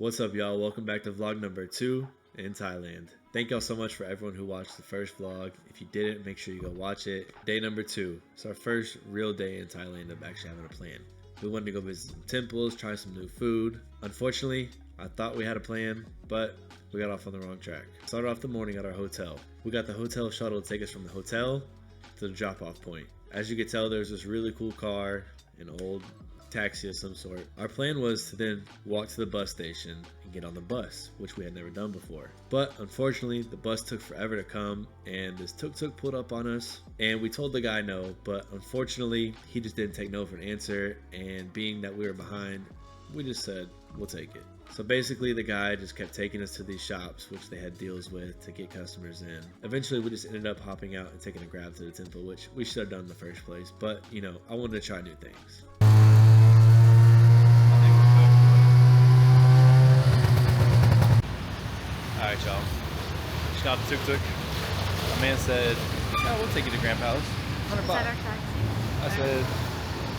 What's up, y'all? Welcome back to vlog number 2 in Thailand. Thank y'all so much for everyone who watched the first vlog. If you didn't, make sure you go watch it. Day number 2. It's our first real day in Thailand of actually having a plan. We wanted to go visit some temples, try some new food. Unfortunately, I thought we had a plan, but we got off on the wrong track. Started off the morning at our hotel. We got the hotel shuttle to take us from the hotel to the drop-off point. As you can tell, there's this really cool car, an old taxi of some sort. Our plan was to then walk to the bus station and get on the bus, which we had never done before. But unfortunately, the bus took forever to come, and this tuk-tuk pulled up on us, and we told the guy no, but unfortunately, he just didn't take no for an answer, and being that we were behind, we just said, we'll take it. So basically, the guy just kept taking us to these shops, which they had deals with to get customers in. Eventually, we just ended up hopping out and taking a grab to the temple, which we should have done in the first place, but you know, I wanted to try new things. Alright, y'all. Just got the tuk-tuk. My man said, yeah, we'll take you to Grand Palace. 100 baht.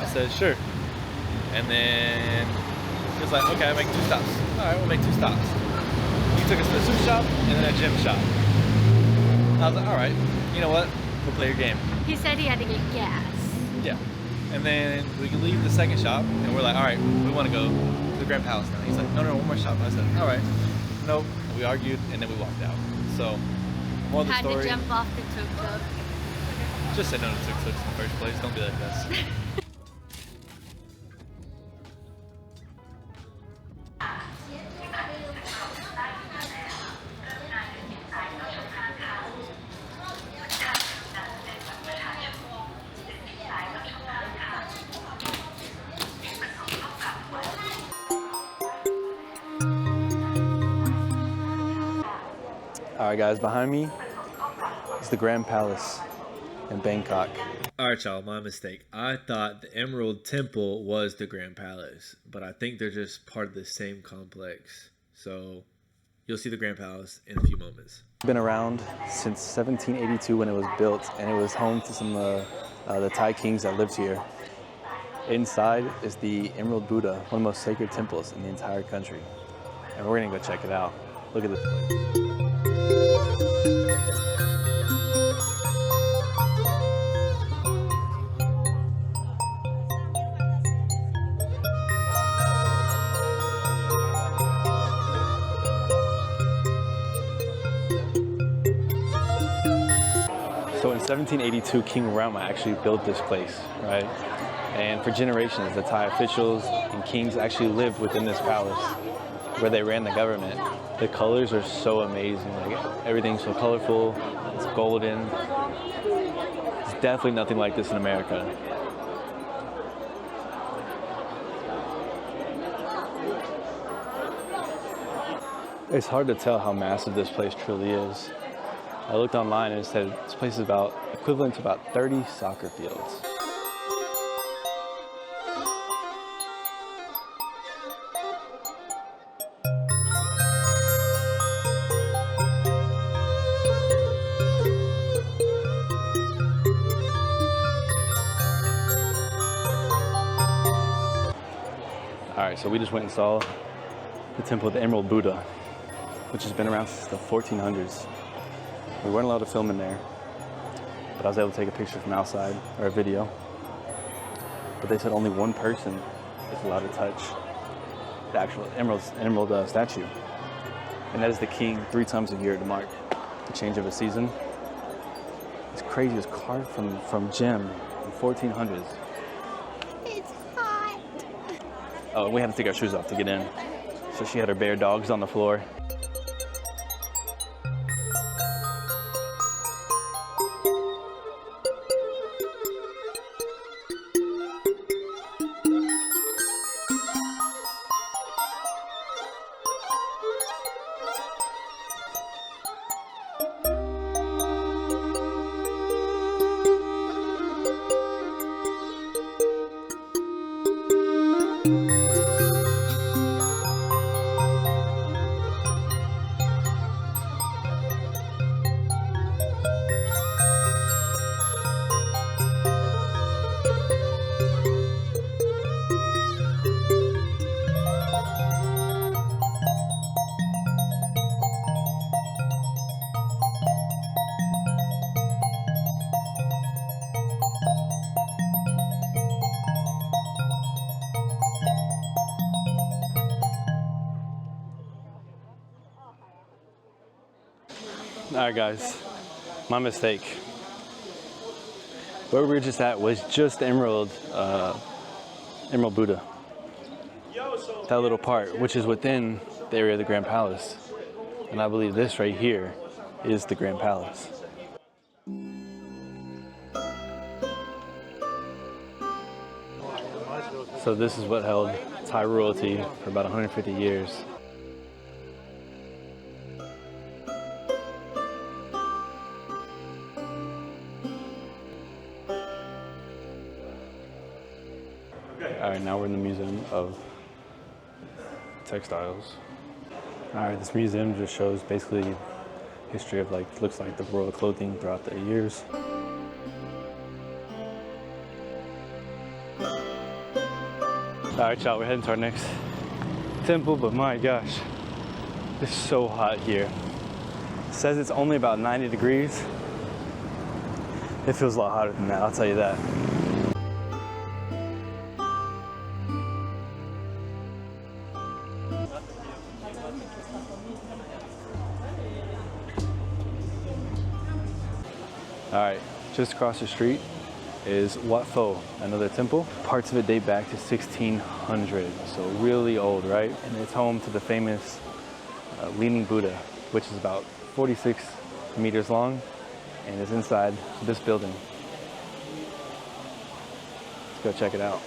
I said, sure. And then he was like, okay, I'll make 2 stops. Alright, we'll make 2 stops. He took us to a sushi shop and then a gym shop. I was like, alright, you know what? We'll play your game. He said he had to get gas. Yeah. And then we can leave the second shop and we're like, alright, we want to go to the Grand Palace now. He's like, no, one more shop. I said, alright. Nope. We argued and then we walked out. So, more of the story. Had to jump off the tuk-tuk. Just say no to tuk-tuks in the first place. Don't be like this. Alright guys, behind me is the Grand Palace in Bangkok. Alright, y'all, my mistake. I thought the Emerald Temple was the Grand Palace, but I think they're just part of the same complex. So you'll see the Grand Palace in a few moments. Been around since 1782 when it was built, and it was home to some of the Thai kings that lived here. Inside is the Emerald Buddha, one of the most sacred temples in the entire country. And we're gonna go check it out. Look at this place. So in 1782, King Rama actually built this place, right? And for generations, the Thai officials and kings actually lived within this palace where they ran the government. The colors are so amazing, like everything's so colorful, it's golden. It's definitely nothing like this in America. It's hard to tell how massive this place truly is. I looked online and it said this place is about equivalent to about 30 soccer fields. Alright, so we just went and saw the Temple of the Emerald Buddha, which has been around since the 1400s. We weren't allowed to film in there, but I was able to take a picture from outside, or a video. But they said only one person is allowed to touch the actual emerald statue. And that is the king 3 times a year to mark the change of a season. It's crazy, it was carved from gem in 1400s. It's hot. Oh, we had to take our shoes off to get in. So she had her bare dogs on the floor. All right, guys, my mistake. Where we were just at was just the Emerald Buddha. That little part, which is within the area of the Grand Palace. And I believe this right here is the Grand Palace. So this is what held Thai royalty for about 150 years. All right, now we're in the Museum of Textiles. All right, this museum just shows basically history of looks like the royal clothing throughout the years. All right, y'all, we're heading to our next temple, but my gosh, it's so hot here. It says it's only about 90 degrees. It feels a lot hotter than that, I'll tell you that. All right, just across the street is Wat Pho, another temple. Parts of it date back to 1600, so really old, right? And it's home to the famous Leaning Buddha, which is about 46 meters long and is inside this building. Let's go check it out.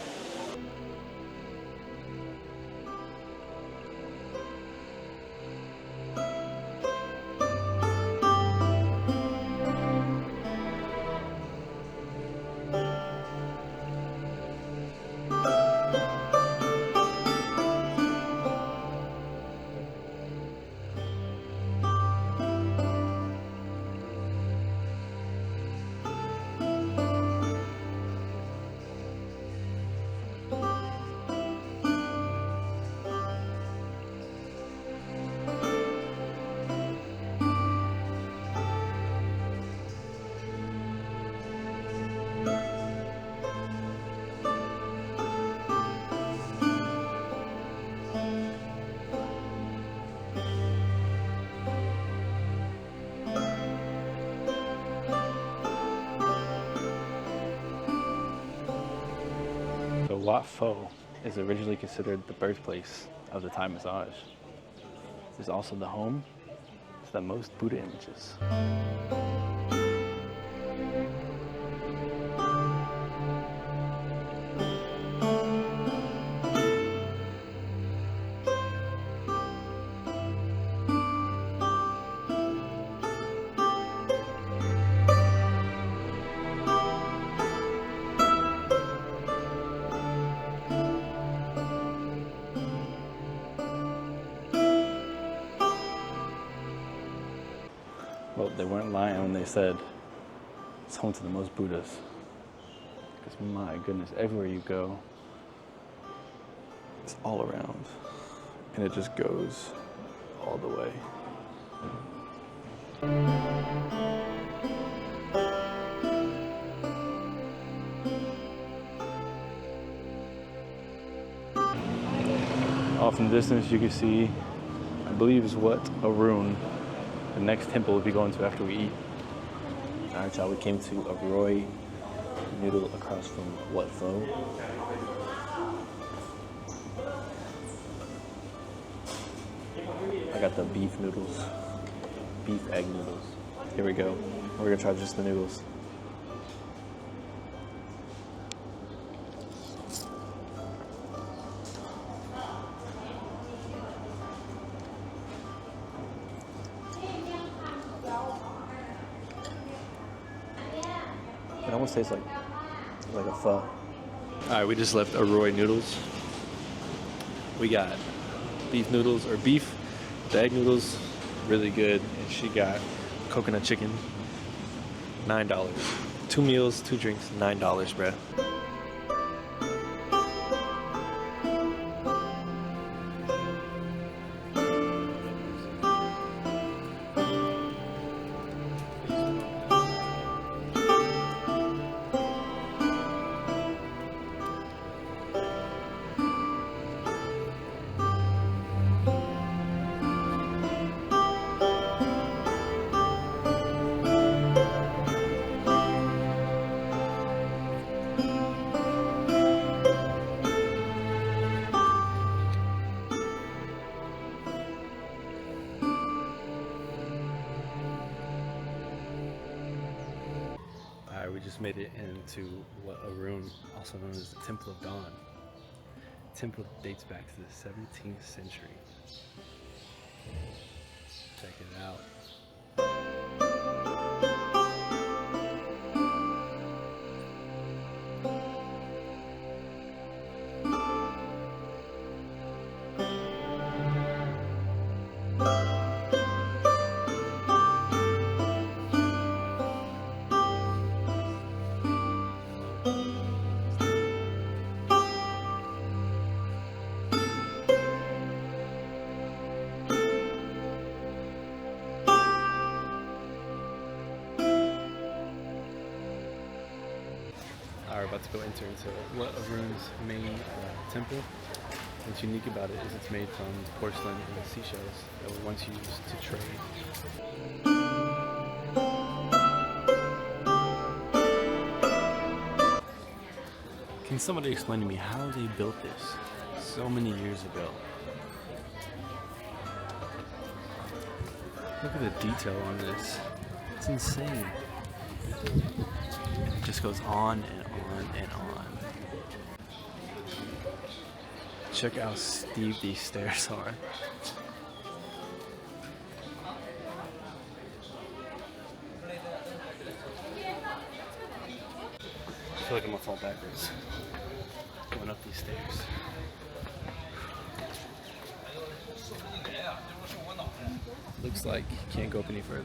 Wat Pho is originally considered the birthplace of the Thai massage. It's also the home to the most Buddha images. Well, they weren't lying when they said it's home to the most Buddhas. Because my goodness, everywhere you go, it's all around. And it just goes all the way. Off in the distance, you can see, I believe is what a rune the next temple we'll be going to after we eat. All right, y'all, we came to a Roy noodle across from Wat Pho. I got the beef noodles, beef egg noodles. Here we go. We're gonna try just the noodles. It almost tastes like a pho. All right, we just left Aroy noodles. We got beef noodles, or beef, the egg noodles, really good. And she got coconut chicken, $9. 2 meals, 2 drinks, $9, bruh. just made it into what a ruin, also known as the Temple of Dawn. The temple dates back to the 17th century. Check it out. Are about to go enter into what a ruin's main temple. What's unique about it is it's made from porcelain and seashells that were once used to trade. Can somebody explain to me how they built this so many years ago? Look at the detail on this. It's insane. It just goes on and on and on. Check how steep these stairs are. I feel like I'm gonna fall backwards going up these stairs. Looks like you can't go up any further.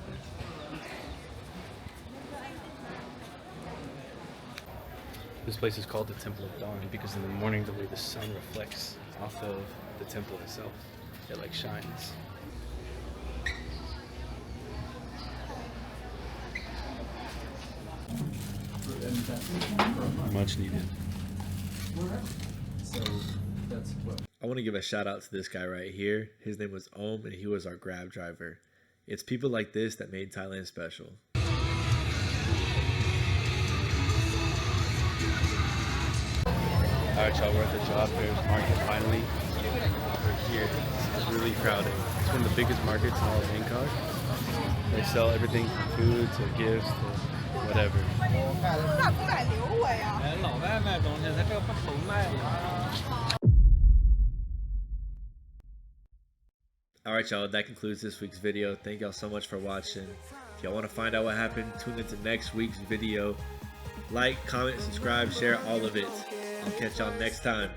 This place is called the Temple of Dawn because in the morning, the way the sun reflects off of the temple itself, it like shines. Much needed. I want to give a shout out to this guy right here. His name was Om and he was our Grab driver. It's people like this that made Thailand special. Alright y'all, we're at the job fairs market finally. We're here. It's really crowded. It's one of the biggest markets in all of Bangkok. They sell everything from food to gifts to whatever. Alright y'all, that concludes this week's video. Thank y'all so much for watching. If y'all want to find out what happened, tune into next week's video. Like, comment, subscribe, share all of it. I'll catch y'all next time.